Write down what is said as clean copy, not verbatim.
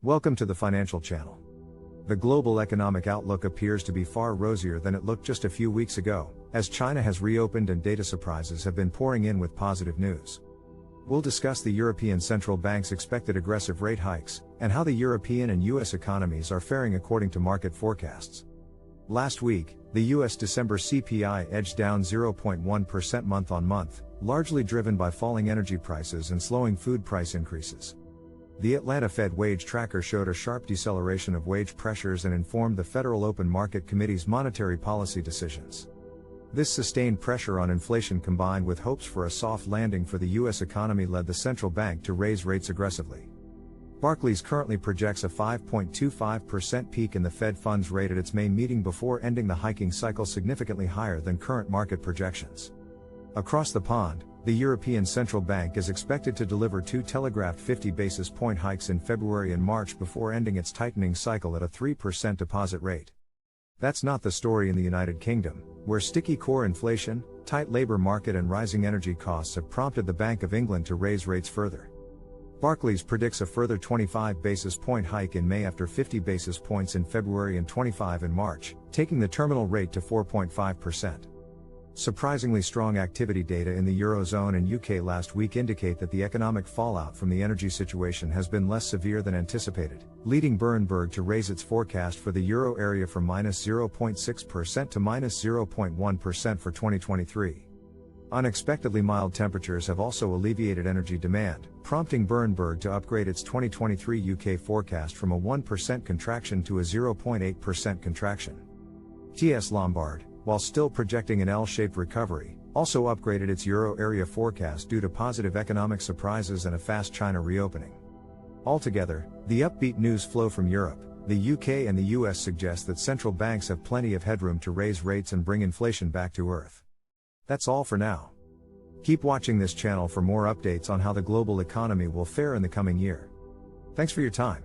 Welcome to the Financial Channel. The global economic outlook appears to be far rosier than it looked just a few weeks ago, as China has reopened and data surprises have been pouring in with positive news. We'll discuss the European Central Bank's expected aggressive rate hikes, and how the European and US economies are faring according to market forecasts. Last week, the US December CPI edged down 0.1% month-on-month, largely driven by falling energy prices and slowing food price increases. The Atlanta Fed wage tracker showed a sharp deceleration of wage pressures and informed the Federal Open Market Committee's monetary policy decisions. This sustained pressure on inflation combined with hopes for a soft landing for the U.S. economy led the central bank to raise rates aggressively. Barclays currently projects a 5.25% peak in the Fed funds rate at its May meeting before ending the hiking cycle significantly higher than current market projections. Across the pond, the European Central Bank is expected to deliver two telegraphed 50 basis point hikes in February and March before ending its tightening cycle at a 3% deposit rate. That's not the story in the United Kingdom, where sticky core inflation, tight labor market and rising energy costs have prompted the Bank of England to raise rates further. Barclays predicts a further 25 basis point hike in May after 50 basis points in February and 25 in March, taking the terminal rate to 4.5%. Surprisingly strong activity data in the Eurozone and UK last week indicate that the economic fallout from the energy situation has been less severe than anticipated, leading Berenberg to raise its forecast for the euro area from -0.6% to -0.1% for 2023. Unexpectedly mild temperatures have also alleviated energy demand, prompting Berenberg to upgrade its 2023 UK forecast from a 1% contraction to a 0.8% contraction. TS Lombard, while still projecting an L-shaped recovery, also upgraded its euro area forecast due to positive economic surprises and a fast China reopening. Altogether, the upbeat news flow from Europe, the UK and the US suggests that central banks have plenty of headroom to raise rates and bring inflation back to earth. That's all for now. Keep watching this channel for more updates on how the global economy will fare in the coming year. Thanks for your time.